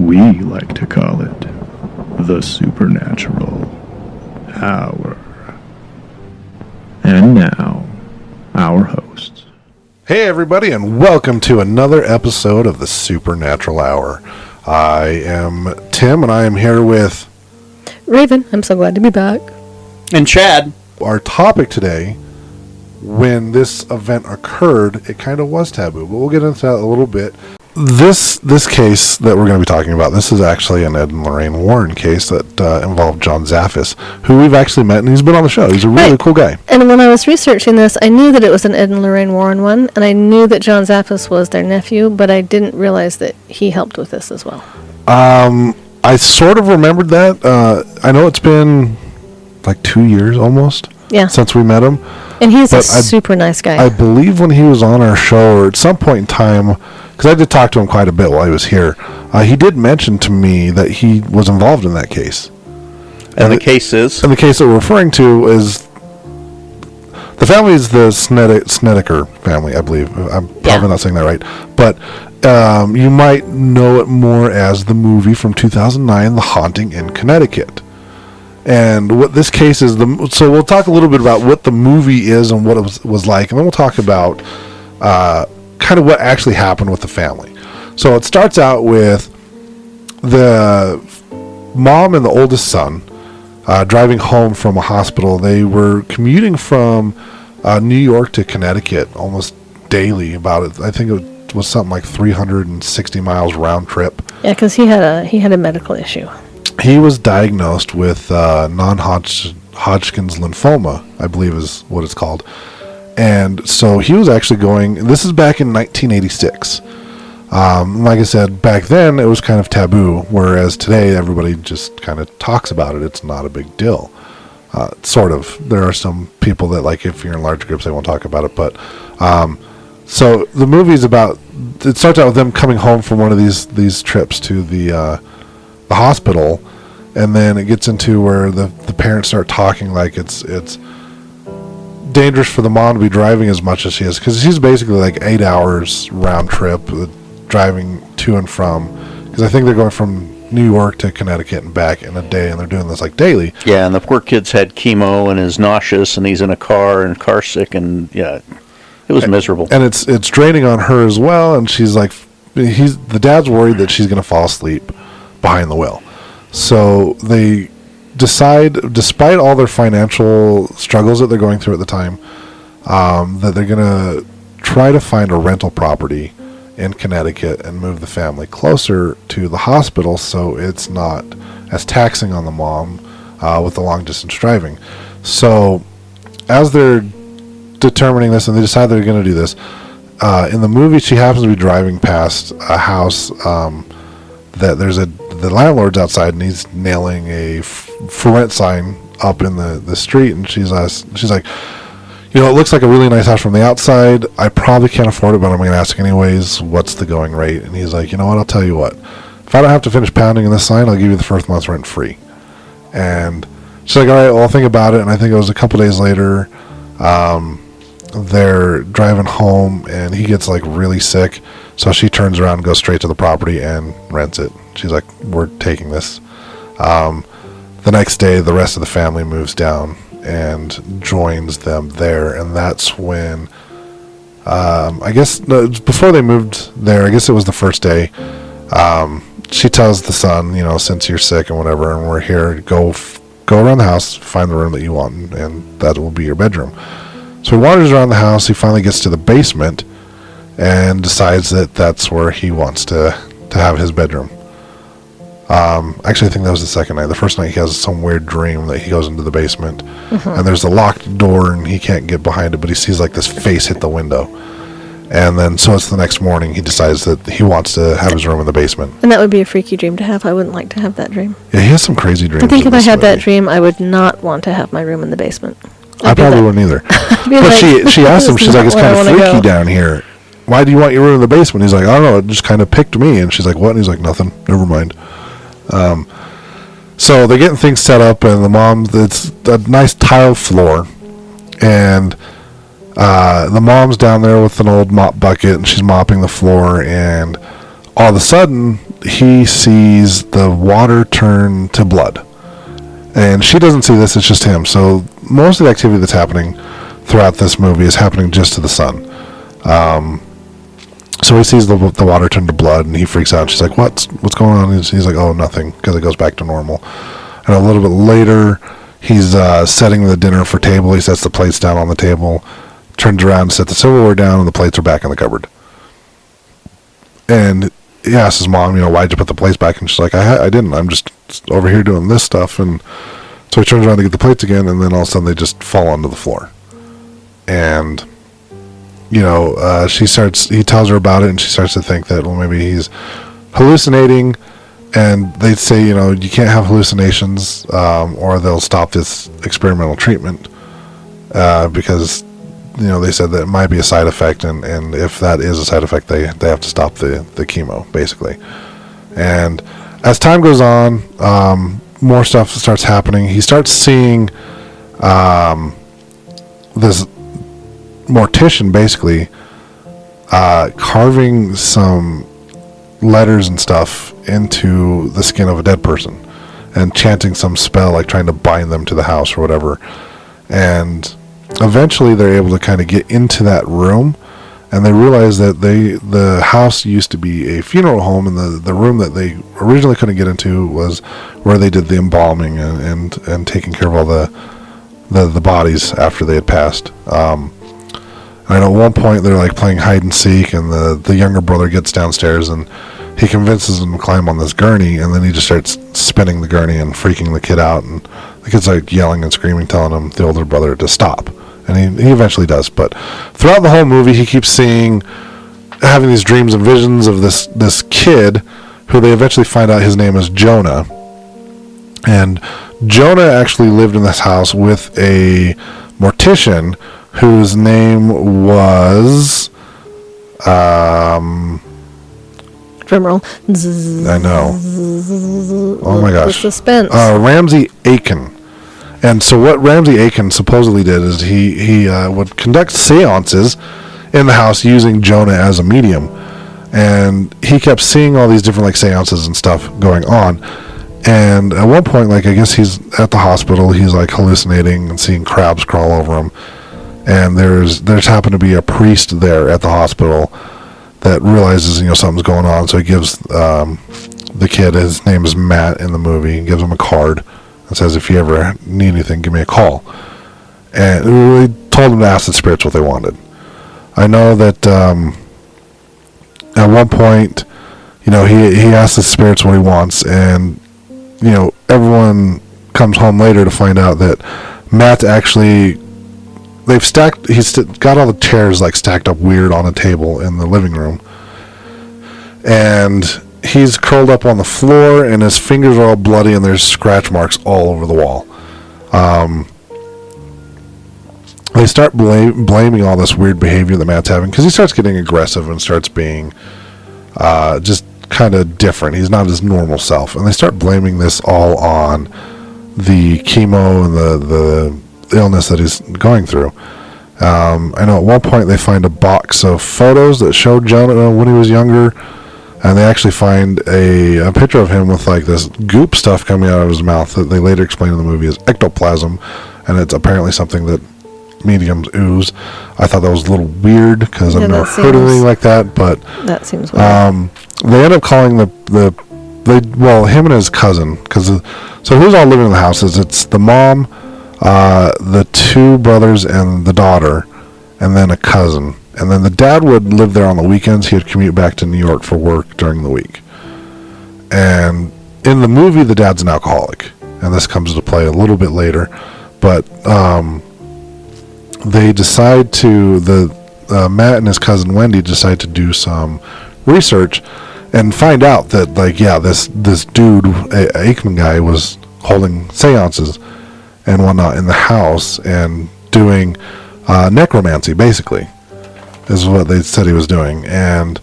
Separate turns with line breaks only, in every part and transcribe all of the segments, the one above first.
We like to call it the Supernatural Hour. And now, our hosts.
Hey everybody, and welcome to another episode of the Supernatural Hour. I am Tim, and I am here with
Raven. I'm so glad to be back.
And Chad.
Our topic today, when this event occurred, it kind of was taboo, but we'll get into that a little bit. This case that we're going to be talking about, this is actually an Ed and Lorraine Warren case that involved John Zaffis, who we've actually met, and he's been on the show. He's a really cool guy. And
when I was researching this, I knew that it was an Ed and Lorraine Warren one, and I knew that John Zaffis was their nephew, but I didn't realize that he helped with this as well.
I sort of remembered that. I know it's been like 2 years almost since we met him.
And he's a super nice guy.
I believe when he was on our show, or at some point in time, because I did talk to him quite a bit while he was here, he did mention to me that he was involved in that case.
And the case is? And
the case that we're referring to is, the family is the Snedeker family, I believe. I'm probably not saying that right. But you might know it more as the movie from 2009, The Haunting in Connecticut. And what this case is, so we'll talk a little bit about what the movie is and what it was like, and then we'll talk about kind of what actually happened with the family. So it starts out with the mom and the oldest son driving home from a hospital. They were commuting from New York to Connecticut almost daily. I think it was something like 360 miles round trip.
Yeah, because he had a medical issue.
He was diagnosed with non-Hodgkin's lymphoma, I believe is what it's called. And so he was actually this is back in 1986. Like I said, back then it was kind of taboo, whereas today everybody just kind of talks about it. It's not a big deal. Sort of. There are some people that, like, if you're in large groups, they won't talk about it. But so the movie's about, it starts out with them coming home from one of these trips to the hospital, and then it gets into where the parents start talking like it's dangerous for the mom to be driving as much as she is, because she's basically like 8 hours round trip driving to and from, because I think they're going from New York to Connecticut and back in a day, and they're doing this like daily.
Yeah, and the poor kid's had chemo and is nauseous, and he's in a car sick, and it was miserable.
And it's draining on her as well, and she's like, the dad's worried that she's going to fall asleep behind the wheel. So they decide, despite all their financial struggles that they're going through at the time, that they're going to try to find a rental property in Connecticut and move the family closer to the hospital so it's not as taxing on the mom with the long distance driving. So as they're determining this, and they decide they're going to do this, in the movie she happens to be driving past a house that the landlord's outside, and he's nailing a for rent sign up in the street, and she's like, it looks like a really nice house from the outside. I probably can't afford it, but I'm going to ask anyways, what's the going rate? And he's like, you know what, I'll tell you what, if I don't have to finish pounding in this sign, I'll give you the first month's rent free. And she's like, all right, well, I'll think about it. And I think it was a couple days later, they're driving home, and he gets like really sick, so she turns around and goes straight to the property and rents it. She's like, we're taking this. The next day, the rest of the family moves down and joins them there, and that's when, before they moved there, I guess it was the first day, she tells the son, since you're sick and whatever, and we're here, go around the house, find the room that you want, and that will be your bedroom. So he wanders around the house, he finally gets to the basement, and decides that that's where he wants to have his bedroom. Actually, I think that was the second night. The first night he has some weird dream that he goes into the basement, and there's a locked door, and he can't get behind it, but he sees like this face hit the window. And then, so it's the next morning, he decides that he wants to have his room in the basement.
And that would be a freaky dream to have. I wouldn't like to have that dream.
Yeah, he has some crazy dreams.
I think if I had that dream, I would not want to have my room in the basement.
I probably wouldn't either. But she asked him, she's like, it's kind of freaky down here. Why do you want your room in the basement? He's like, I don't know, it just kind of picked me. And she's like, what? And he's like, nothing, never mind. So they're getting things set up, and the mom, it's a nice tile floor, and the mom's down there with an old mop bucket, and she's mopping the floor, and all of a sudden he sees the water turn to blood. And she doesn't see this, it's just him. So most of the activity that's happening throughout this movie is happening just to the son. So he sees the water turn to blood, and he freaks out. She's like, what's going on? He's like, oh, nothing, because it goes back to normal. And a little bit later, he's setting the dinner for table. He sets the plates down on the table, turns around, sets the silverware down, and the plates are back in the cupboard. And he asks his mom, why'd you put the plates back? And she's like, I didn't. I'm just over here doing this stuff. And so he turns around to get the plates again, and then all of a sudden they just fall onto the floor. And he tells her about it, and she starts to think that, well, maybe he's hallucinating. And they say, you can't have hallucinations, or they'll stop this experimental treatment, because, they said that it might be a side effect, and if that is a side effect, they have to stop the chemo, basically. And as time goes on, more stuff starts happening. He starts seeing this mortician, basically, carving some letters and stuff into the skin of a dead person and chanting some spell, like trying to bind them to the house or whatever. And eventually they're able to kind of get into that room, and they realize that the house used to be a funeral home, and the room that they originally couldn't get into was where they did the embalming and taking care of all the bodies after they had passed. I know at one point they're like playing hide and seek, and the younger brother gets downstairs and he convinces him to climb on this gurney, and then he just starts spinning the gurney and freaking the kid out, and the kid's like yelling and screaming, telling him, the older brother, to stop. And he eventually does. But throughout the whole movie, he keeps having these dreams and visions of this kid, who they eventually find out his name is Jonah. And Jonah actually lived in this house with a mortician whose name was
Drumroll.
I know. Oh my gosh.
The suspense.
Ramsey Aiken. And so what Ramsey Aiken supposedly did is he would conduct seances in the house using Jonah as a medium. And he kept seeing all these different like seances and stuff going on. And at one point, like, I guess he's at the hospital, he's like hallucinating and seeing crabs crawl over him. And there's happened to be a priest there at the hospital that realizes, something's going on. So he gives the kid, his name is Matt in the movie, gives him a card and says, if you ever need anything, give me a call. And we told him to ask the spirits what they wanted. I know that at one point, he asks the spirits what he wants, and everyone comes home later to find out that Matt's actually, he's got all the chairs like stacked up weird on a table in the living room, and he's curled up on the floor, and his fingers are all bloody, and there's scratch marks all over the wall. They start blaming all this weird behavior that Matt's having, because he starts getting aggressive and starts being just kind of different. He's not his normal self, and they start blaming this all on the chemo and the illness that he's going through. I know at one point they find a box of photos that showed Jonah when he was younger, and they actually find a picture of him with like this goop stuff coming out of his mouth that they later explain in the movie as ectoplasm, and it's apparently something that mediums ooze. I thought that was a little weird, because I've never heard of anything like that, but
that seems weird.
They end up calling him and his cousin, so who's all living in the house is it's the mom, the two brothers and the daughter, and then a cousin. And then the dad would live there on the weekends. He would commute back to New York for work during the week. And in the movie, the dad's an alcoholic, and this comes into play a little bit later. But they decide Matt and his cousin Wendy decide to do some research and find out that, like, yeah, this dude, Aikman guy, was holding seances and whatnot in the house and doing necromancy, basically, is what they said he was doing. And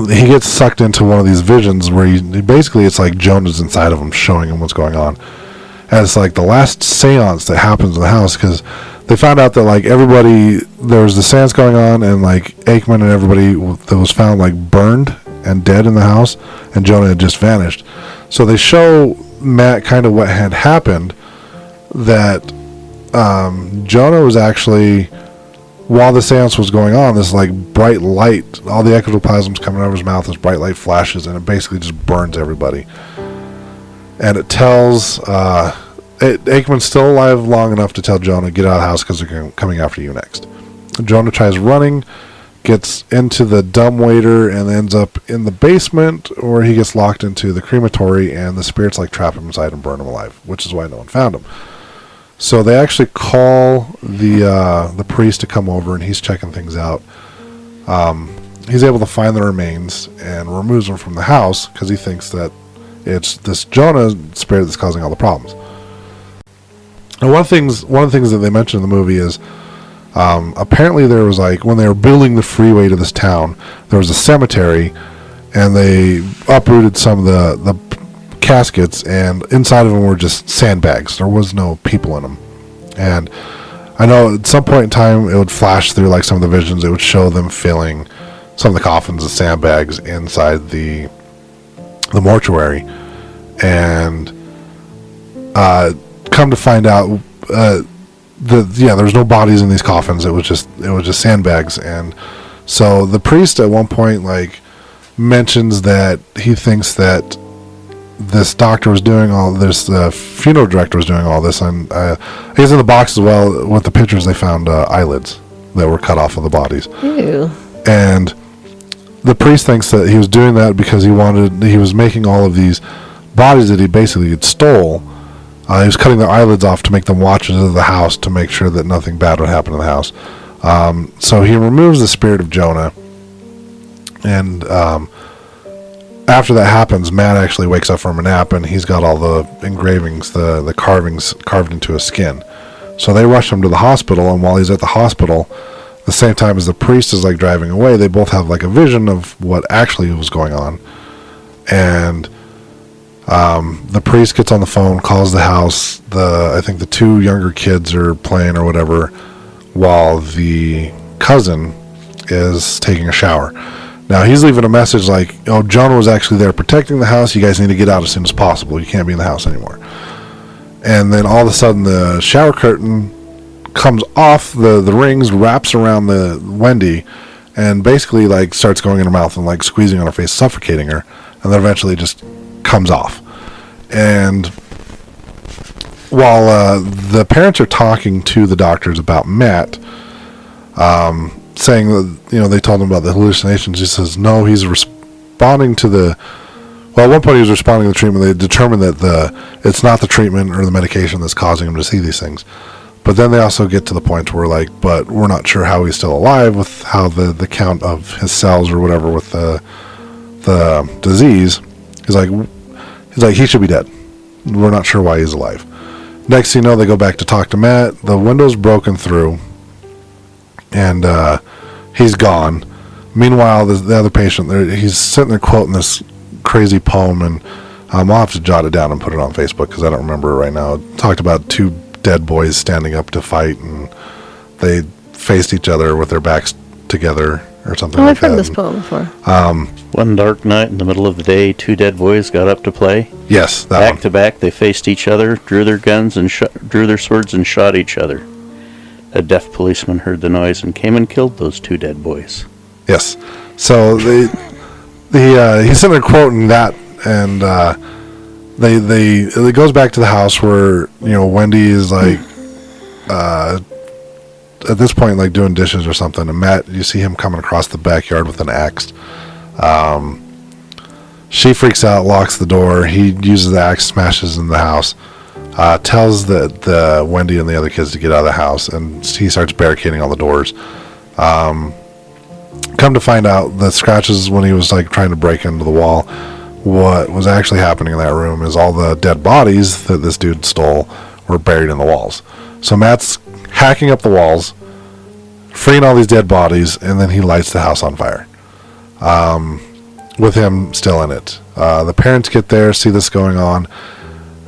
he gets sucked into one of these visions where basically it's like Jonah's inside of him, showing him what's going on. And it's like the last seance that happens in the house, because they found out that like everybody, there was the seance going on, and like Aikman and everybody that was found like burned and dead in the house, and Jonah had just vanished. So they show Matt kind of what had happened, that Jonah was actually, while the seance was going on, this like bright light, all the ectoplasm's coming out of his mouth, this bright light flashes, and it basically just burns everybody. And it tells Aikman's still alive long enough to tell Jonah, get out of the house because they're coming after you next. Jonah tries running, gets into the dumbwaiter, and ends up in the basement, where he gets locked into the crematory, and the spirits like trap him inside and burn him alive, which is why no one found him. So they actually call the priest to come over, and he's checking things out. He's able to find the remains and removes them from the house because he thinks that it's this Jonah spirit that's causing all the problems. And one of the things that they mentioned in the movie is apparently there was like, when they were building the freeway to this town, there was a cemetery, and they uprooted some of the caskets, and inside of them were just sandbags. There was no people in them. And I know at some point in time it would flash through like some of the visions, it would show them filling some of the coffins with sandbags inside the mortuary, and come to find out there's no bodies in these coffins. It was just sandbags. And so the priest at one point like mentions that he thinks that this doctor was doing all this, the funeral director was doing all this, and he's in the box as well. With the pictures, they found eyelids that were cut off of the bodies.
Ew.
And the priest thinks that he was doing that because he was making all of these bodies that he basically had stole. He was cutting their eyelids off to make them watchers of the house to make sure that nothing bad would happen in the house. So he removes the spirit of Jonah, and after that happens, Matt actually wakes up from a nap, and he's got all the engravings, the carvings carved into his skin. So they rush him to the hospital, and while he's at the hospital, the same time as the priest is like driving away, they both have like a vision of what actually was going on. And the priest gets on the phone, calls the house. I think the two younger kids are playing or whatever, while the cousin is taking a shower. Now he's leaving a message like, "Oh, Jonah was actually there protecting the house. You guys need to get out as soon as possible. You can't be in the house anymore." And then all of a sudden, the shower curtain comes off the rings, wraps around the Wendy, and basically like starts going in her mouth and like squeezing on her face, suffocating her, and then eventually just comes off. And while the parents are talking to the doctors about Matt, saying that, they told him about the hallucinations, he says no, he's responding to the, well, at one point he was responding to the treatment. They determined that it's not the treatment or the medication that's causing him to see these things. But then they also get to the point where like, but we're not sure how he's still alive with how the count of his cells or whatever with the disease. He's like, he should be dead. We're not sure why he's alive. Next thing you know, they go back to talk to Matt. The window's broken through, and he's gone. Meanwhile, the other patient, he's sitting there quoting this crazy poem, and I'll have to jot it down and put it on Facebook because I don't remember it right now. It talked about two dead boys standing up to fight, and they faced each other with their backs together or something like that.
I've heard this poem before.
One dark night in the middle of the day, two dead boys got up to play.
Yes, that
Back
one.
to back, they faced each other, drew their guns and drew their swords and shot each other. A deaf policeman heard the noise and came and killed those two dead boys.
Yes. So he's sitting there quoting that, and it goes back to the house where Wendy is like at this point like doing dishes or something, and Matt, you see him coming across the backyard with an axe. She freaks out, locks the door. He uses the axe, smashes in the house, tells the Wendy and the other kids to get out of the house, and he starts barricading all the doors. Come to find out, the scratches when he was like trying to break into the wall, what was actually happening in that room is all the dead bodies that this dude stole were buried in the walls. So Matt's hacking up the walls, freeing all these dead bodies, and then he lights the house on fire, with him still in it. The parents get there, see this going on.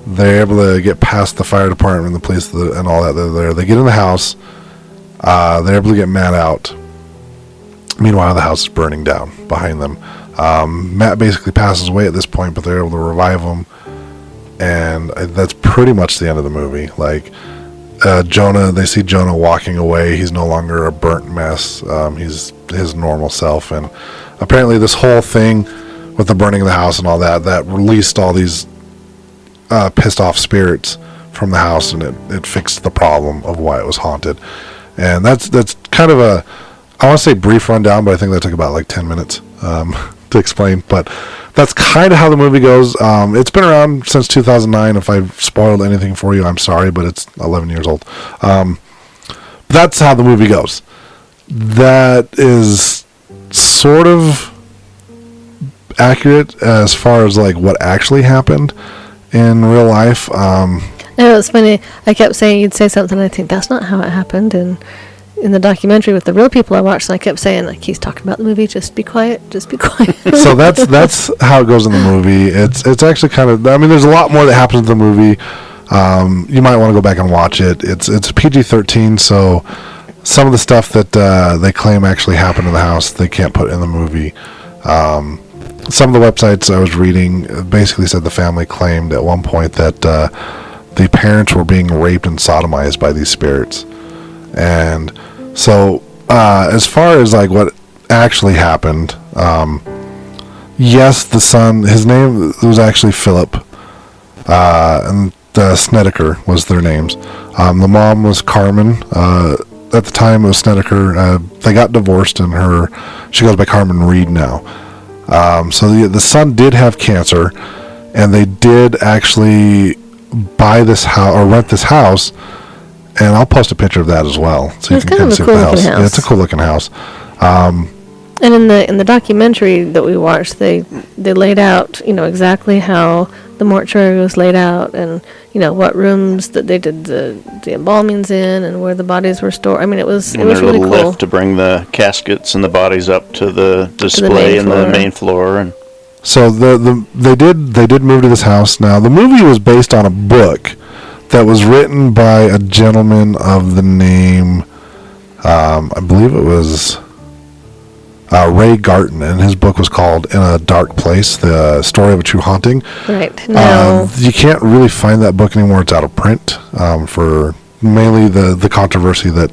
They're able to get past the fire department, the police, and all that. They're there. They get in the house. They're able to get Matt out. Meanwhile, the house is burning down behind them. Matt basically passes away at this point, but they're able to revive him. And that's pretty much the end of the movie. Like, Jonah, they see Jonah walking away. He's no longer a burnt mess. He's his normal self. And apparently this whole thing with the burning of the house and all that released all these pissed off spirits from the house, and it fixed the problem of why it was haunted. And that's kind of a, I want to say brief rundown, but I think that took about like 10 minutes to explain. But that's kind of how the movie goes. It's been around since 2009. If I've spoiled anything for you, I'm sorry, but it's 11 years old. That's how the movie goes. That is sort of accurate as far as like what actually happened in real life.
It was funny. I kept saying you'd say something, and I think that's not how it happened. And in the documentary with the real people I watched, and I kept saying, like, he's talking about the movie. Just be quiet. Just be quiet.
So that's how it goes in the movie. It's actually kind of. I mean, there's a lot more that happens in the movie. You might want to go back and watch it. It's PG-13, so some of the stuff that they claim actually happened in the house, they can't put in the movie. Some of the websites I was reading basically said the family claimed at one point that the parents were being raped and sodomized by these spirits. And so as far as like what actually happened, yes, the son, his name was actually Philip, and Snedeker was their names. The mom was Carmen. At the time it was Snedeker. They got divorced, and she goes by Carmen Reed now. So the son did have cancer, and they did actually buy this house or rent this house, and I'll post a picture of that as well, so you can kind of see the house. Yeah, it's a cool looking house.
And in the documentary that we watched, they laid out, exactly how the mortuary was laid out, and what rooms that they did the embalmings in, and where the bodies were stored. I mean, it was really cool.
Little lift to bring the caskets and the bodies up to the display in the main floor, and
so they did move to this house. Now the movie was based on a book that was written by a gentleman of the name, I believe it was Ray Garton, and his book was called In a Dark Place, The Story of a True Haunting.
Right. Now,
you can't really find that book anymore. It's out of print for mainly the controversy that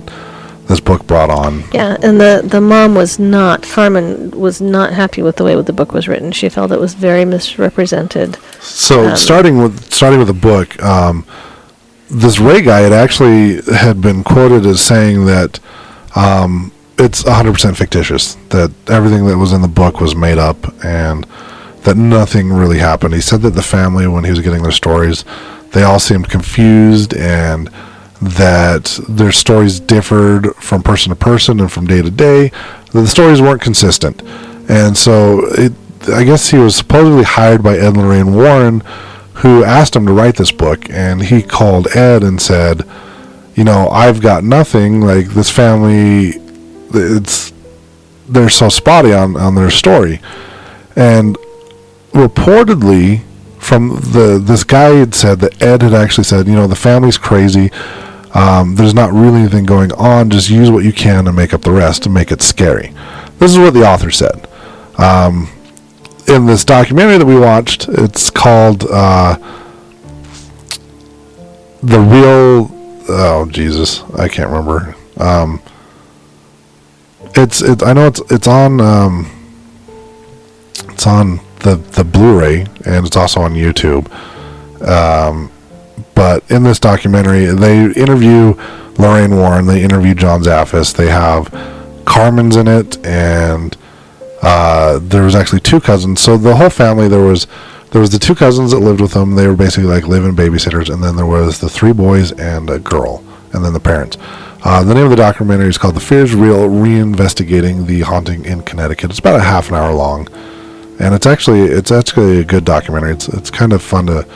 this book brought on.
Yeah, and Carmen was not happy with the way the book was written. She felt it was very misrepresented.
So starting with the book, this Ray guy had been quoted as saying that it's 100% fictitious, that everything that was in the book was made up, and that nothing really happened. He said that the family, when he was getting their stories, they all seemed confused, and that their stories differed from person to person and from day to day, that the stories weren't consistent. And so I guess he was supposedly hired by Ed and Lorraine Warren, who asked him to write this book, and he called Ed and said, I've got nothing, like this family, they're so spotty on their story. And reportedly from this guy had said that Ed had actually said, the family's crazy, there's not really anything going on, just use what you can to make up the rest and make it scary. This is what the author said. In this documentary that we watched, it's called The Real, oh Jesus, I can't remember. I know it's on the Blu-ray, and it's also on YouTube. But in this documentary, they interview Lorraine Warren, they interview John Zaffis, they have Carmen's in it, and there was actually two cousins. So the whole family, there was the two cousins that lived with them. They were basically like live-in babysitters, and then there was the three boys and a girl, and then the parents. The name of the documentary is called The Fear's Real, Reinvestigating the Haunting in Connecticut. It's about a half an hour long, and it's actually a good documentary. It's kind of fun to,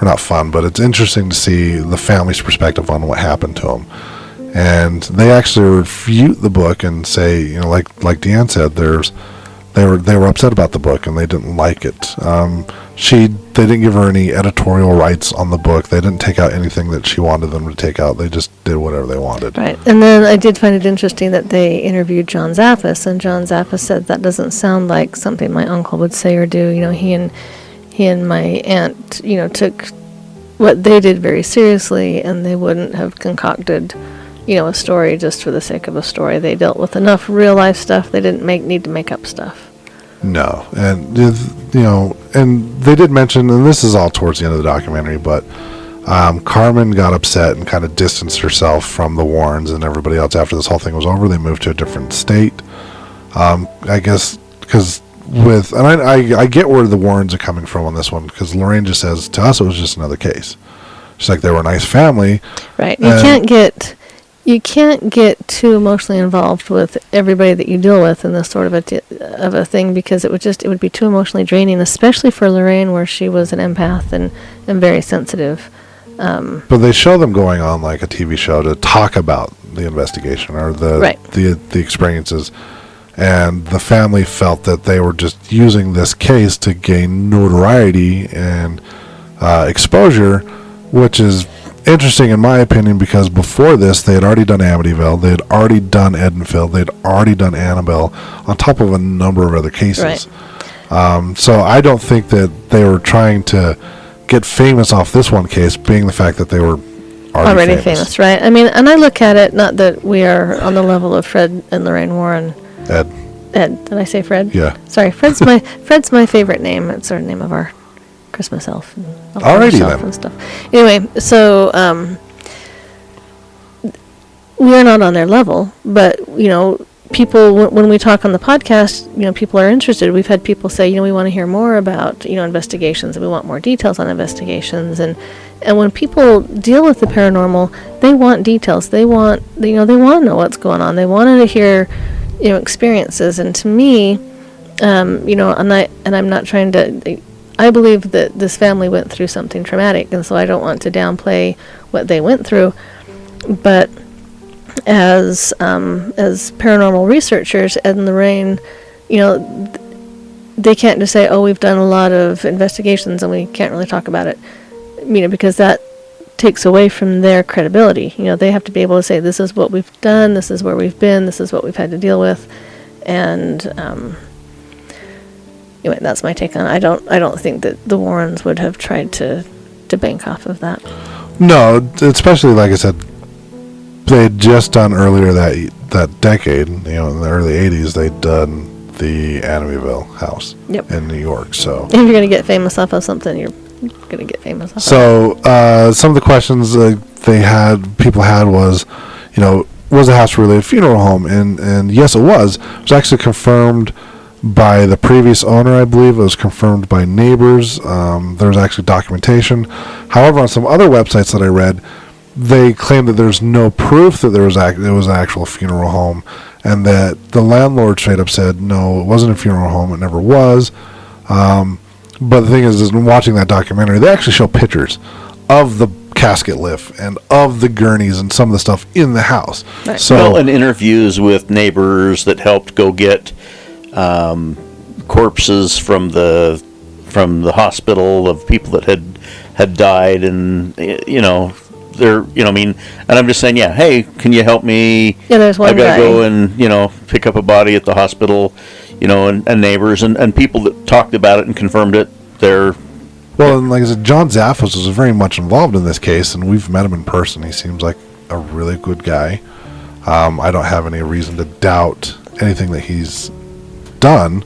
or not fun, but it's interesting to see the family's perspective on what happened to them. And they actually refute the book and say, like Deanne said, there's They were upset about the book and they didn't like it. They didn't give her any editorial rights on the book. They didn't take out anything that she wanted them to take out. They just did whatever they wanted.
Right. And then I did find it interesting that they interviewed John Zappis, and John Zappis said that doesn't sound like something my uncle would say or do. You know, he and my aunt, you know, took what they did very seriously, and they wouldn't have concocted, you know, a story just for the sake of a story. They dealt with enough real life stuff. They didn't need to make up stuff.
No, and you know, and they did mention, and this is all towards the end of the documentary, but Carmen got upset and kind of distanced herself from the Warrens and everybody else after this whole thing was over. They moved to a different state. I guess because I get where the Warrens are coming from on this one, because Lorraine just says to us it was just another case. She's like, they were a nice family.
Right. You can't get too emotionally involved with everybody that you deal with in this sort of a thing, because it would be too emotionally draining, especially for Lorraine, where she was an empath and very sensitive.
But they show them going on like a TV show to talk about the investigation or the experiences, and the family felt that they were just using this case to gain notoriety and exposure, which is interesting in my opinion, because before this they had already done Amityville, they had already done Edenfield, they had already done Annabelle, on top of a number of other cases. Right. So I don't think that they were trying to get famous off this one case, being the fact that they were already famous.
Right? I mean, and I look at it, not that we are on the level of Fred and Lorraine Warren.
Ed.
Did I say Fred?
Yeah.
Sorry, Fred's my favorite name. It's our name of our Christmas elf.
Alrighty then.
And stuff. Anyway, so we are not on their level, but you know, people when we talk on the podcast, you know, people are interested. We've had people say, you know, we want to hear more about, you know, investigations, and we want more details on investigations, and when people deal with the paranormal, they want details. They want to know what's going on. They want to hear, you know, experiences. And to me, you know, and I'm not trying to. I believe that this family went through something traumatic, and so I don't want to downplay what they went through. But as paranormal researchers, Ed and Lorraine, you know, they can't just say, "Oh, we've done a lot of investigations and we can't really talk about it," you know, because that takes away from their credibility. You know, they have to be able to say, "This is what we've done. This is where we've been. This is what we've had to deal with," and anyway, that's my take on it. I don't think that the Warrens would have tried to bank off of that.
No, especially like I said, they had just done earlier that decade, you know, in the early 80s, they'd done the Amityville house in New York. So
if you're going to get famous off of something, you're going to get famous off of it.
So some of the questions people had was, you know, was the house really a funeral home? And yes, it was. It was actually confirmed by the previous owner, I believe. It was confirmed by neighbors. There's actually documentation. However, on some other websites that I read, they claim that there's no proof that it was an actual funeral home, and that the landlord straight up said, no, it wasn't a funeral home, it never was. But the thing is in watching that documentary, they actually show pictures of the casket lift and of the gurneys and some of the stuff in the house.
Right.
So,
and interviews with neighbors that helped go get corpses from the hospital of people that had died, and you know, they're, you know, I mean, and I'm just saying, yeah, hey, can you help me?
Yeah, there's one
I gotta
guy.
go and, you know, pick up a body at the hospital, you know, and neighbors and people that talked about it and confirmed it.
Well, and like I said, John Zaffos was very much involved in this case, and we've met him in person. He seems like a really good guy. I don't have any reason to doubt anything that he's done.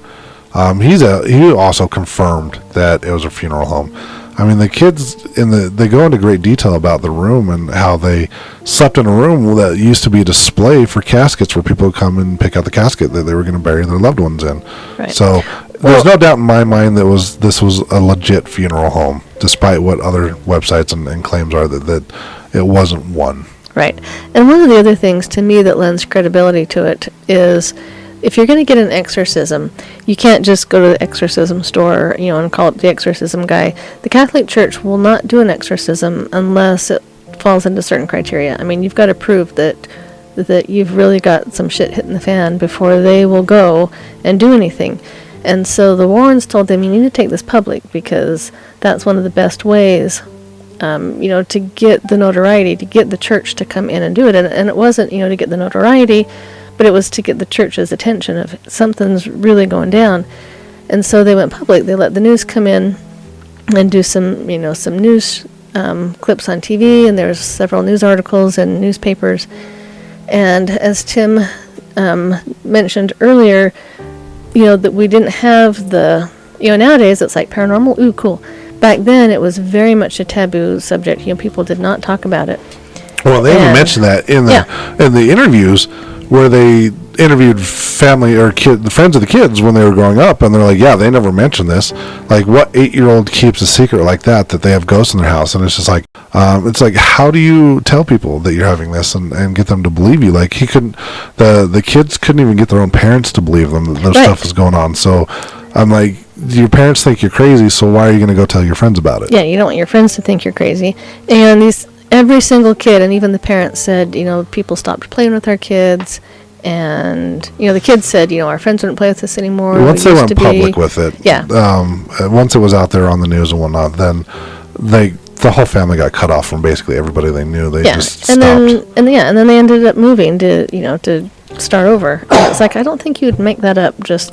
He also confirmed that it was a funeral home. I mean, the kids they go into great detail about the room and how they slept in a room that used to be a display for caskets, where people would come and pick out the casket that they were going to bury their loved ones in. Right. So there's no doubt in my mind that this was a legit funeral home, despite what other websites and claims are that it wasn't one.
Right. And one of the other things to me that lends credibility to it is, if you're going to get an exorcism, you can't just go to the exorcism store, you know, and call it the exorcism guy. The Catholic Church will not do an exorcism unless it falls into certain criteria. I mean, you've got to prove that that you've really got some shit hitting the fan before they will go and do anything. And so the Warrens told them, you need to take this public, because that's one of the best ways, to get the notoriety, to get the church to come in and do it. And it wasn't, to get the notoriety, but it was to get the church's attention of something's really going down. And so they went public. They let the news come in and do some news clips on TV, and there's several news articles and newspapers. And as Tim mentioned earlier, that we didn't have the, nowadays it's like paranormal, ooh, cool. Back then it was very much a taboo subject. People did not talk about it.
Well, they even mentioned that in the interviews where they interviewed family or the friends of the kids when they were growing up, and they're like, yeah, they never mentioned this. Like, what 8-year-old keeps a secret like that they have ghosts in their house? And it's just like, how do you tell people that you're having this and get them to believe you? Like, the kids couldn't even get their own parents to believe them that their stuff is going on. So I'm like, your parents think you're crazy, so why are you going to go tell your friends about it? Yeah,
you don't want your friends to think you're crazy. And every single kid, and even the parents said, people stopped playing with our kids. And, the kids said, our friends wouldn't play with us anymore.
Once they went public with it, once it was out there on the news and whatnot, then the whole family got cut off from basically everybody they knew. They just stopped.
And then they ended up moving to start over. And it's like, I don't think you'd make that up just.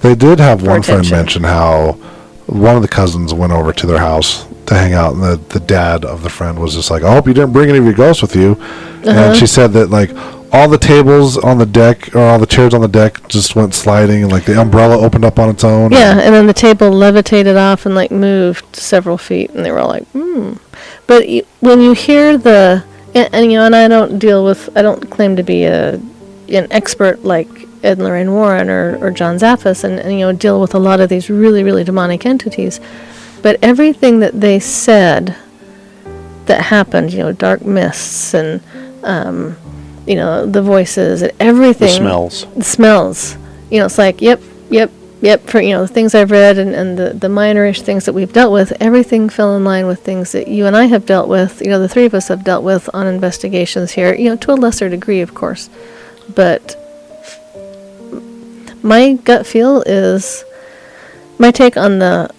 They did have one friend mention how one of the cousins went over to their house to hang out, and the dad of the friend was just like, I hope you didn't bring any of your ghosts with you. And she said that, like, all the tables on the deck, or all the chairs on the deck, just went sliding, and like the umbrella opened up on its own.
Yeah, and then the table levitated off and like moved several feet, and they were all like, But when you hear and I don't claim to be an expert like Ed and Lorraine Warren or John Zaffis, and deal with a lot of these really, really demonic entities, but everything that they said that happened, dark mists and the voices and everything. The smells. It's like, yep. For, the things I've read and the minorish things that we've dealt with, everything fell in line with things that you and I have dealt with, the three of us have dealt with on investigations here, to a lesser degree, of course. But my gut feel is, my take on the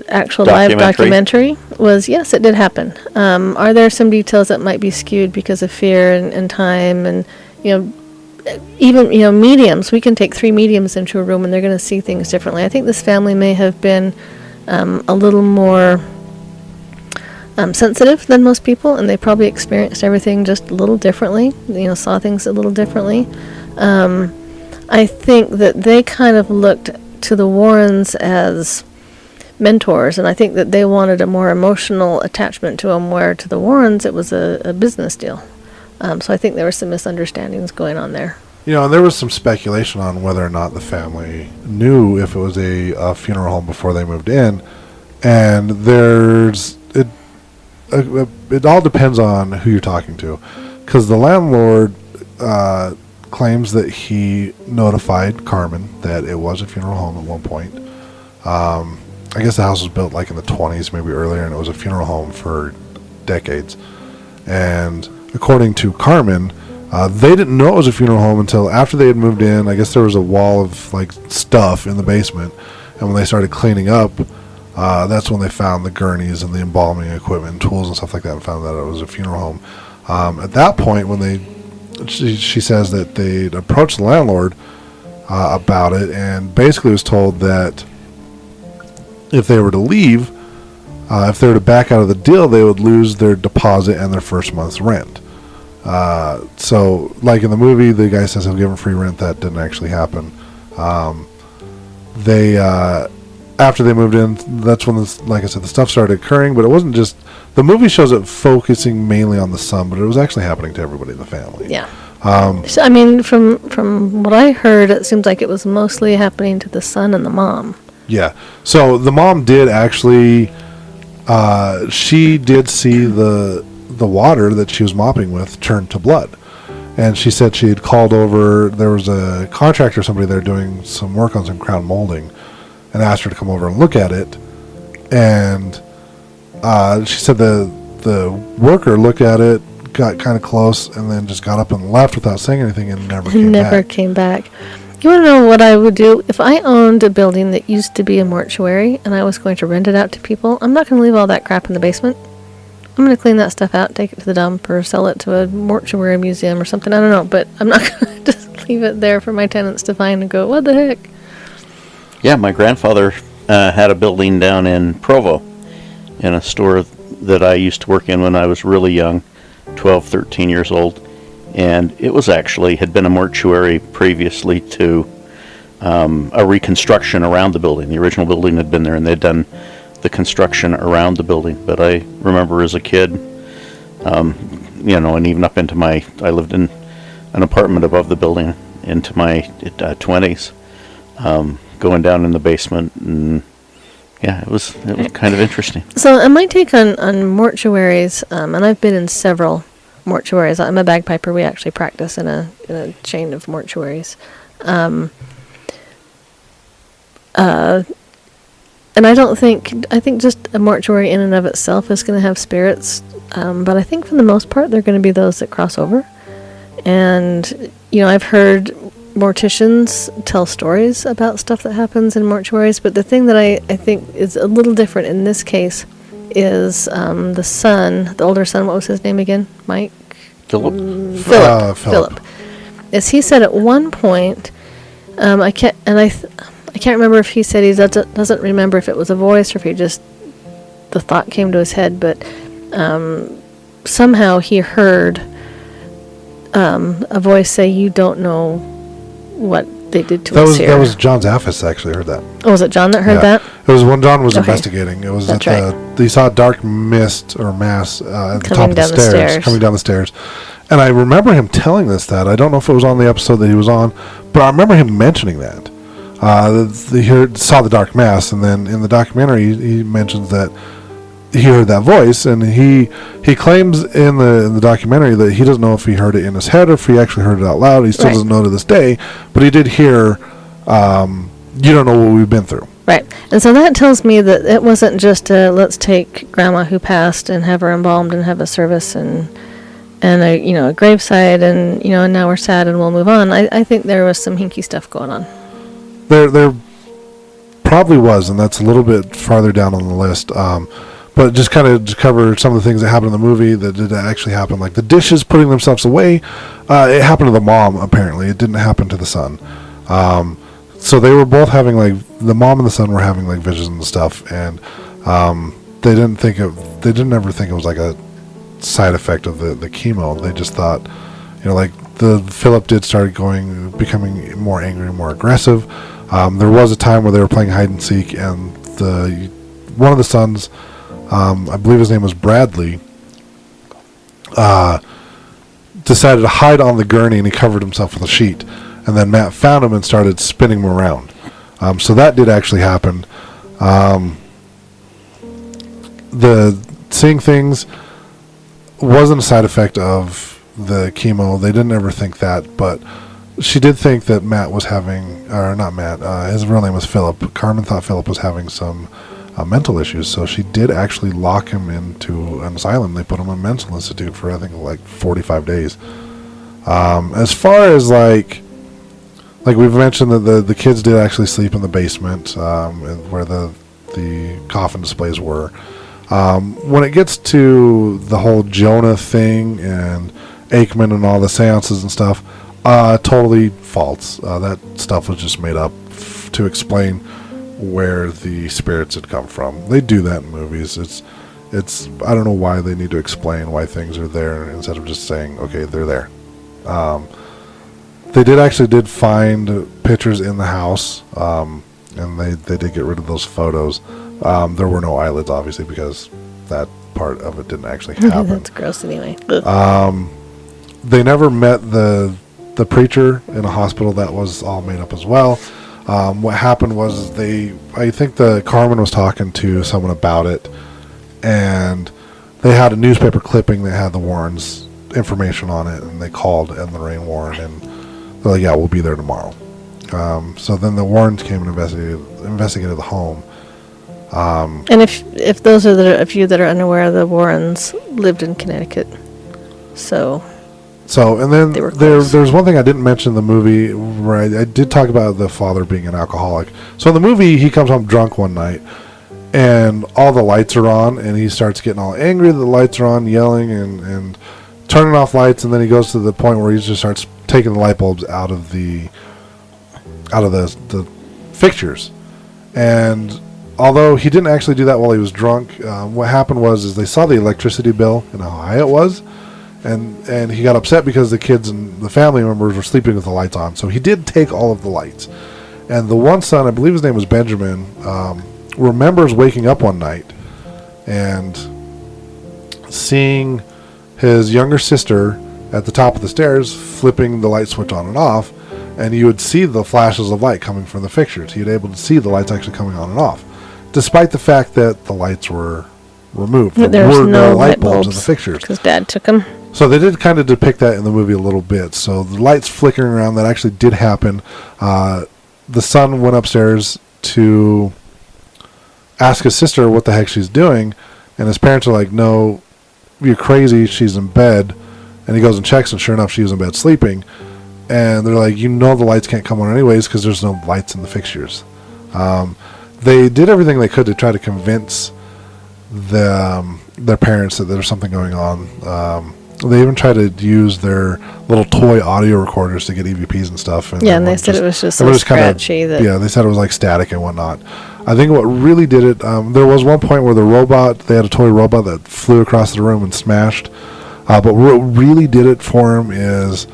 actual live documentary was, yes, it did happen. Are there some details that might be skewed because of fear and time and, even, mediums? We can take 3 mediums into a room and they're going to see things differently. I think this family may have been a little more sensitive than most people, and they probably experienced everything just a little differently, saw things a little differently. I think that they kind of looked to the Warrens as mentors, and I think that they wanted a more emotional attachment to them, where to the Warrens it was a business deal. So I think there were some misunderstandings going on there.
And there was some speculation on whether or not the family knew if it was a funeral home before they moved in, and it all depends on who you're talking to, because the landlord claims that he notified Carmen that it was a funeral home at one point. I guess the house was built like in the 20s, maybe earlier, and it was a funeral home for decades. And according to Carmen, they didn't know it was a funeral home until after they had moved in. I guess there was a wall of like stuff in the basement, and when they started cleaning up, that's when they found the gurneys and the embalming equipment and tools and stuff like that, and found that it was a funeral home. At that point, when she says that they approached the landlord about it, and basically was told that if they were to leave, if they were to back out of the deal, they would lose their deposit and their first month's rent. So, like in the movie, the guy says he'll give them free rent. That didn't actually happen. After they moved in, that's when, like I said, the stuff started occurring. But it wasn't just, the movie shows it focusing mainly on the son, but it was actually happening to everybody in the family.
Yeah. So, I mean, from what I heard, it seems like it was mostly happening to the son and the mom.
Yeah. So the mom did actually, she did see the water that she was mopping with turn to blood. And she said she had called over, there was a contractor, somebody there doing some work on some crown molding, and asked her to come over and look at it. And she said the worker looked at it, got kind of close and then just got up and left without saying anything and never came
Never
back.
came back. You want to know what I would do? If I owned a building that used to be a mortuary and I was going to rent it out to people, I'm not going to leave all that crap in the basement. I'm going to clean that stuff out, take it to the dump, or sell it to a mortuary museum or something. I don't know, but I'm not going to just leave it there for my tenants to find and go, what the heck?
Yeah, my grandfather had a building down in Provo in a store that I used to work in when I was really young, 12, 13 years old. And it was actually, had been a mortuary previously to a reconstruction around the building. The original building had been there, and they'd done the construction around the building. But I remember as a kid, and even up into I lived in an apartment above the building into my 20s, going down in the basement, and yeah, it was kind of interesting.
So, my take on mortuaries, and I've been in several mortuaries. I'm a bagpiper. We actually practice in a chain of mortuaries. And I think just a mortuary in and of itself is going to have spirits. But I think for the most part, they're going to be those that cross over. And, I've heard morticians tell stories about stuff that happens in mortuaries. But the thing that I think is a little different in this case is the older son, what was his name again? Mike?
Philip?
Philip. As he said at one point, I can't remember if he said he doesn't remember if it was a voice or if the thought came to his head, but somehow he heard a voice say, "You don't know what they did to us here."
That was John Zaffis actually heard that.
Oh, was it John that heard that?
It was when John was
Okay.
investigating. It was
That's
he saw a dark mist or mass at the top
Coming
of the
down the stairs.
coming down the stairs. And I remember him telling this that. I don't know if it was on the episode that he was on, but I remember him mentioning that. He saw the dark mass, and then in the documentary he mentions that he heard that voice, and he claims in the documentary that he doesn't know if he heard it in his head or if he actually heard it out loud. He still
Right.
doesn't know to this day, but he did hear, "You don't know what we've been through."
Right. And so that tells me that it wasn't just let's take Grandma who passed and have her embalmed and have a service and a graveside and and now we're sad and we'll move on. I think there was some hinky stuff going on.
There probably was, and that's a little bit farther down on the list. But just kind of cover some of the things that happened in the movie that did actually happen, like the dishes putting themselves away. It happened to the mom, apparently. It didn't happen to the son. So they were both having, the mom and the son were having, visions and stuff, and they didn't ever think it was, a side effect of the chemo. They just thought, Philip did start becoming more angry and more aggressive. There was a time where they were playing hide and seek, and one of the sons, I believe his name was Bradley, decided to hide on the gurney, and he covered himself with a sheet. And then Matt found him and started spinning him around. So that did actually happen. The seeing things wasn't a side effect of the chemo. They didn't ever think that, but she did think that Matt was having, or not Matt, his real name was Philip. Carmen thought Philip was having some mental issues, so she did actually lock him into an asylum. They put him in a mental institute for, I think, 45 days. As far as, we've mentioned that the kids did actually sleep in the basement where the coffin displays were. When it gets to the whole Jonah thing and Aikman and all the seances and stuff, totally false. That stuff was just made up to explain where the spirits had come from. They do that in movies. It's I don't know why they need to explain why things are there instead of just saying, okay, they're there. They did find pictures in the house, and they did get rid of those photos. There were no eyelids, obviously, because that part of it didn't actually happen.
That's gross anyway.
They never met the preacher in a hospital. That was all made up as well. What happened was I think the Carmen was talking to someone about it, and they had a newspaper clipping that had the Warrens' information on it, and they called Ed and Lorraine Warren, and they're like, yeah, we'll be there tomorrow. So then the Warrens came and investigated the home.
And if those are of you that are unaware, the Warrens lived in Connecticut. So
And then
They were close.
there's one thing I didn't mention in the movie where I did talk about the father being an alcoholic. So in the movie, he comes home drunk one night, and all the lights are on, and he starts getting all angry that the lights are on, yelling and turning off lights, and then he goes to the point where he just starts taking the light bulbs out of the fixtures. And although he didn't actually do that while he was drunk, what happened was they saw the electricity bill and how high it was, and he got upset because the kids and the family members were sleeping with the lights on. So he did take all of the lights. And the one son, I believe his name was Benjamin, remembers waking up one night and seeing his younger sister at the top of the stairs flipping the light switch on and off, and you would see the flashes of light coming from the fixtures. He was able to see the lights actually coming on and off, despite the fact that the lights were removed.
There was no light
bulbs in
bulbs
the fixtures.
because Dad took them.
So they did kind of depict that in the movie a little bit. So the lights flickering around, that actually did happen. The son went upstairs to ask his sister what the heck she's doing, and his parents are like, "No, you're crazy, she's in bed." And he goes and checks, and sure enough, she was in bed sleeping. And they're like, "You know the lights can't come on anyways because there's no lights in the fixtures." They did everything they could to try to convince their parents that there's something going on. They even tried to use their little toy audio recorders to get EVPs and stuff. And
And they said it was just so scratchy that...
Yeah, they said it was like static and whatnot. I think what really did it, there was one point where they had a toy robot that flew across the room and smashed. But what really did it for him is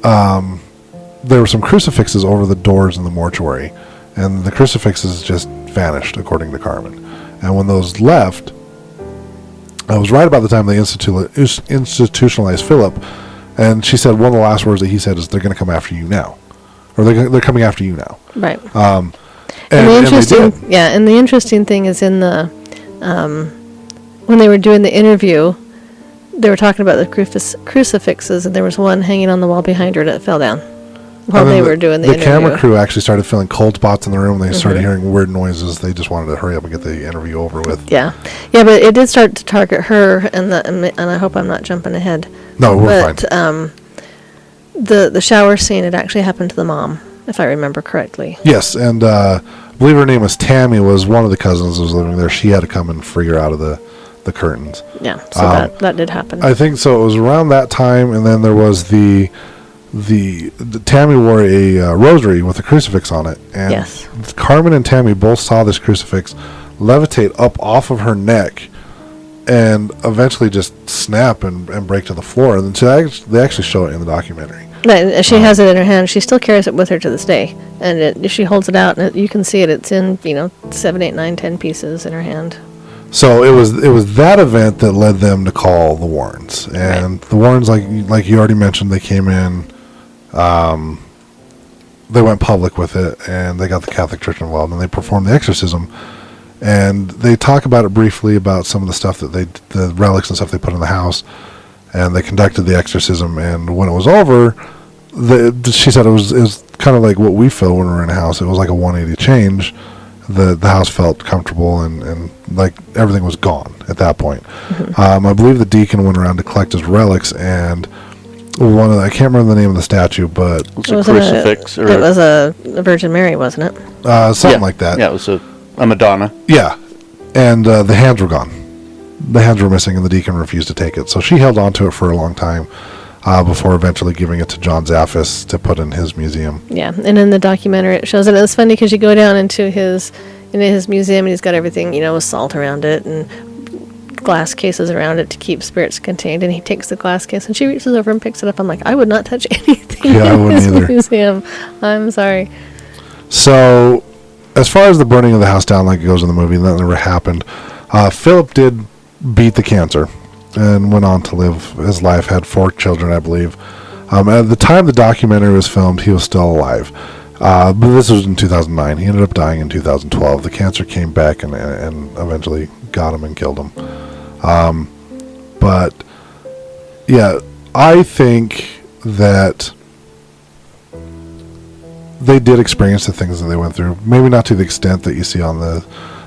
there were some crucifixes over the doors in the mortuary. And the crucifixes just vanished, according to Carmen. And when those left, it was right about the time they institutionalized Philip, and she said one of the last words that he said is, "They're going to come after you now," or "They're coming after you now."
Right.
And
the interesting thing is in the when they were doing the interview, they were talking about the crucifixes, and there was one hanging on the wall behind her that fell down while they were doing the interview.
The camera crew actually started feeling cold spots in the room. They started hearing weird noises. They just wanted to hurry up and get the interview over with.
Yeah, but it did start to target her, and I hope I'm not jumping ahead.
No, we're
but,
fine.
The shower scene, it actually happened to the mom, if I remember correctly.
Yes, and I believe her name was Tammy, was one of the cousins who was living there. She had to come and free her out of the curtains.
Yeah, so that did happen.
I think so. It was around that time, and then there was the Tammy wore a rosary with a crucifix on it, and
Yes.
Carmen and Tammy both saw this crucifix levitate up off of her neck and eventually just snap and break to the floor. And then they actually show it in the documentary.
She has it in her hand. She still carries it with her to this day, and she holds it out, and you can see it. It's in 7, 8, 9, 10 pieces in her hand.
So it was that event that led them to call the Warrens, and the Warrens, like you already mentioned, they came in. They went public with it, and they got the Catholic Church involved, and they performed the exorcism. And they talk about it briefly about some of the stuff that the relics and stuff they put in the house, and they conducted the exorcism. And when it was over, she said it was kind of like what we feel when we're in a house. It was like a 180 change. The house felt comfortable, and like everything was gone at that point. I believe the deacon went around to collect his relics, and I can't remember the name of the statue, but
It was a crucifix.
It was a Virgin Mary, wasn't it?
something like that.
Yeah, it was a Madonna.
Yeah, and the hands were gone. The hands were missing, and the deacon refused to take it. So she held on to it for a long time before eventually giving it to John Zaffis to put in his museum.
Yeah, and in the documentary it shows it. It's funny because you go down into his museum, and he's got everything, with salt around it and glass cases around it to keep spirits contained. And he takes the glass case, and she reaches over and picks it up. I'm like, I would not touch anything
Yeah, I
in
wouldn't
this
either.
museum. I'm sorry.
So, as far as the burning of the house down, like it goes in the movie, that never happened. Philip did beat the cancer and went on to live his life, had 4 children, I believe. At the time the documentary was filmed, he was still alive. But this was in 2009. He ended up dying in 2012. The cancer came back and eventually got him and killed him. But, yeah, I think that they did experience the things that they went through. Maybe not to the extent that you see on the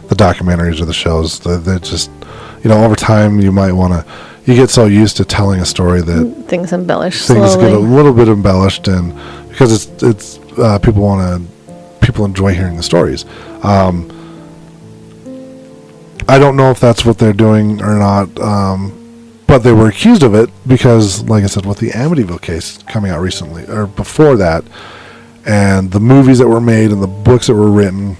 documentaries or the shows. They just, over time you might want to, you get so used to telling a story that
Things embellished
things
slowly.
get a little bit embellished, and because it's people enjoy hearing the stories. I don't know if that's what they're doing or not, but they were accused of it because, like I said, with the Amityville case coming out recently or before that, and the movies that were made and the books that were written,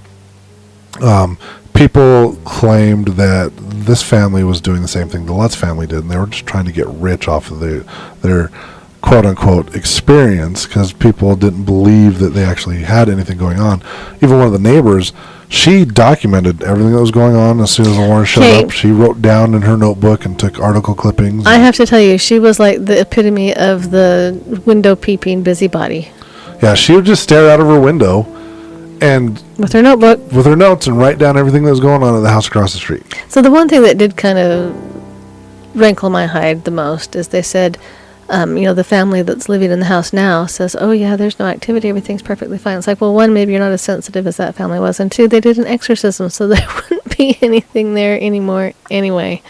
people claimed that this family was doing the same thing the Lutz family did, and they were just trying to get rich off of their quote-unquote experience, because people didn't believe that they actually had anything going on. Even one of the neighbors, she documented everything that was going on. As soon as the Warren showed
Okay.
up, she wrote down in her notebook and took article clippings.
I have to tell you, she was like the epitome of the window peeping busybody
Yeah, she would just stare out of her window and
with her notebook.
with her notes and write down everything that was going on at the house across the street.
So the one thing that did kind of rankle my hide the most is they said, the family that's living in the house now says, oh yeah, there's no activity, everything's perfectly fine. It's like, well, one, maybe you're not as sensitive as that family was, and two, they did an exorcism, so there wouldn't be anything there anymore anyway.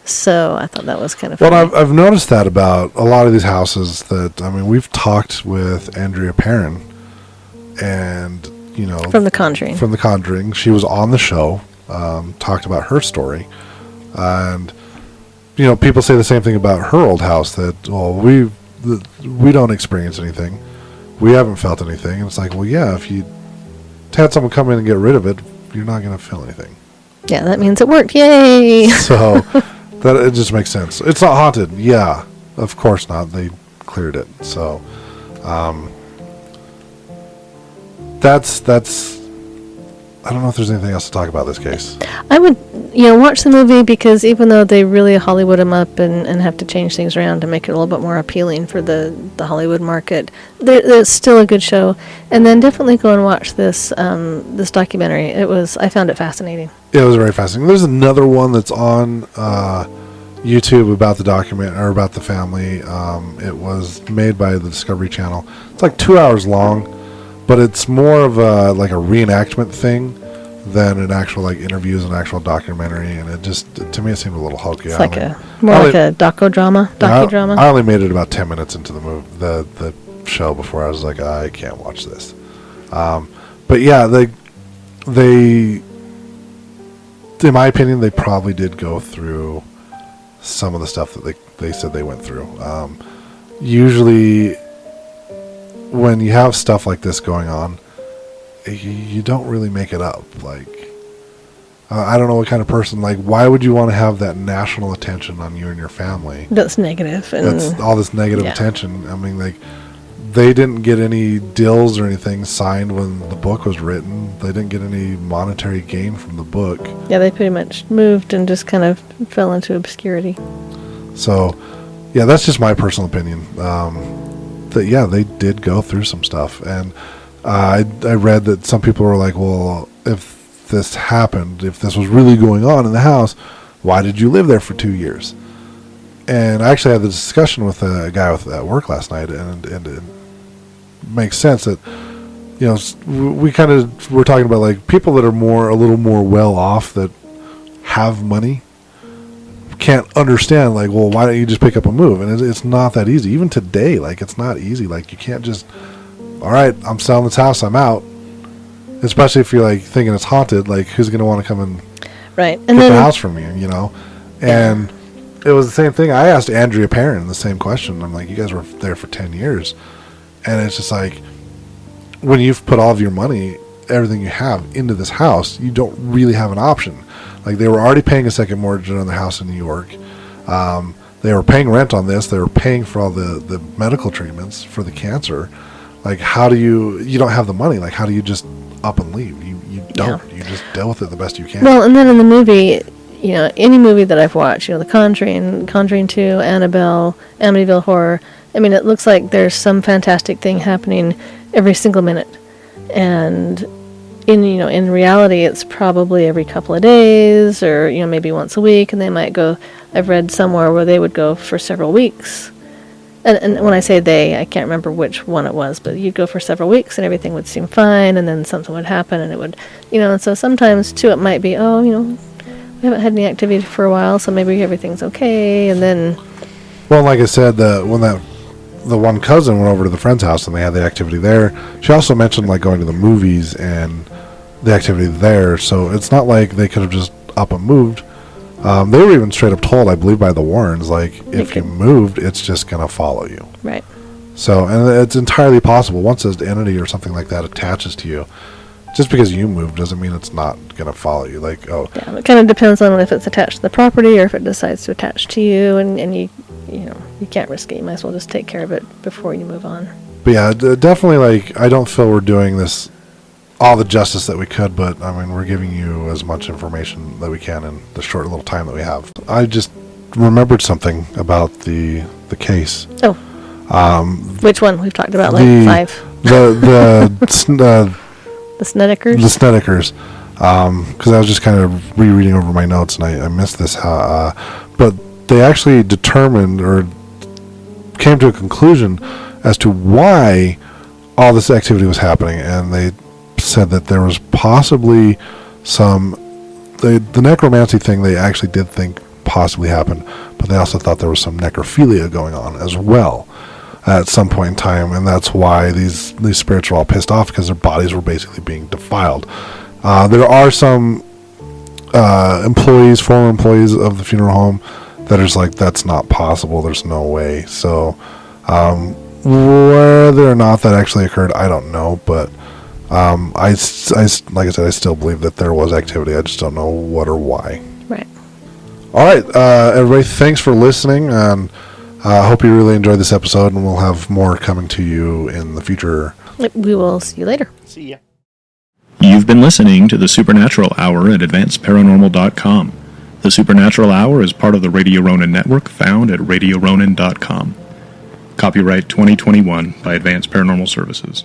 So I thought that was kind of funny.
Well, I've noticed that about a lot of these houses that, we've talked with Andrea Perrin, and,
From The Conjuring.
From The Conjuring. She was on the show, talked about her story, and, people say the same thing about her old house, that, well, we don't experience anything. We haven't felt anything. And it's like, well, yeah, if you had someone come in and get rid of it, you're not going to feel anything.
Yeah, that means it worked. Yay!
So that it just makes sense. It's not haunted. Yeah, of course not. They cleared it. So that's. I don't know if there's anything else to talk about this case.
I would, watch the movie, because even though they really Hollywood them up and have to change things around to make it a little bit more appealing for the Hollywood market, it's still a good show. And then definitely go and watch this this documentary. I found it fascinating.
It was very fascinating. There's another one that's on YouTube about the document or about the family. It was made by the Discovery Channel. It's like 2 hours long, but it's more of a reenactment thing than an actual interviews, an actual documentary. And it just, to me, it seemed a little hokey.
It's like a docudrama.
I only made it about 10 minutes into the show before I was like, I can't watch this. But yeah, they, in my opinion, they probably did go through some of the stuff that they said they went through. Usually, when you have stuff like this going on, you don't really make it up. I don't know what kind of person, why would you want to have that national attention on you and your family?
That's negative. And
That's all this negative
yeah.
attention. They didn't get any deals or anything signed when the book was written. They didn't get any monetary gain from the book.
Yeah, they pretty much moved and just kind of fell into obscurity.
So, yeah, that's just my personal opinion. They did go through some stuff. And I read that some people were like, well, if this happened, if this was really going on in the house, why did you live there for 2 years? And I actually had the discussion with a guy at work last night, and it makes sense that, we kind of were talking about people that are a little more well off, that have money, can't understand well, why don't you just pick up and move? And it's not that easy. Even today, it's not easy. You can't just, all right, I'm selling this house, I'm out. Especially if you're thinking it's haunted, who's going to want to come and
right, and
get
then
the house from you, And it was the same thing. I asked Andrea Perrin the same question. I'm like, you guys were there for 10 years. And it's just when you've put all of your money, everything you have into this house, you don't really have an option. They were already paying a second mortgage on the house in New York. They were paying rent on this. They were paying for all the medical treatments for the cancer. How do you don't have the money. How do you just up and leave? You don't. Yeah. You just deal with it the best you can.
Well, and then in the movie, any movie that I've watched, The Conjuring, Conjuring 2, Annabelle, Amityville Horror, it looks like there's some fantastic thing happening every single minute. And in reality, it's probably every couple of days or, maybe once a week. And they might go, I've read somewhere where they would go for several weeks. And when I say they, I can't remember which one it was, but you'd go for several weeks and everything would seem fine, and then something would happen and it would, and so sometimes too it might be, we We haven't had any activity for a while, so maybe everything's okay. And then,
Well, like I said, when the one cousin went over to the friend's house and they had the activity there, she also mentioned like going to the movies and the activity there. So it's not like they could have just up and moved. They were even straight up told, I believe, by the Warrens, like, if you moved, it's just going to follow you.
right.
So, and it's entirely possible, once an entity or something like that attaches to you, just because you moved doesn't mean it's not going to follow you. Like, oh.
Yeah, it kind of depends on if it's attached to the property or if it decides to attach to you, and you can't risk it. You might as well just take care of it before you move on.
But yeah, definitely, like, I don't feel we're doing this all the justice that we could, but I mean, we're giving you as much information that we can in the short little time that we have. I just remembered something about the case.
Oh. Which one? We've talked about like
The-
5.
The
The Snedekers?
the Snedekers, because I was just kind of rereading over my notes and I missed this. But they actually determined or came to a conclusion as to why all this activity was happening, and they said that there was possibly some the necromancy thing. They actually did think possibly happened, but they also thought there was some necrophilia going on as well at some point in time, and that's why these spirits were all pissed off, because their bodies were basically being defiled. There are some former employees of the funeral home that is like, that's not possible, there's no way. So whether or not that actually occurred, I don't know, but like I said, I still believe that there was activity. I just don't know what or why.
Right.
All right, everybody, thanks for listening, and I hope you really enjoyed this episode, and we'll have more coming to you in the future.
We will see you later.
See ya.
You've been listening to the Supernatural Hour at AdvancedParanormal.com. The Supernatural Hour is part of the Radio Ronin network, found at RadioRonin.com. Copyright 2021 by Advanced Paranormal Services.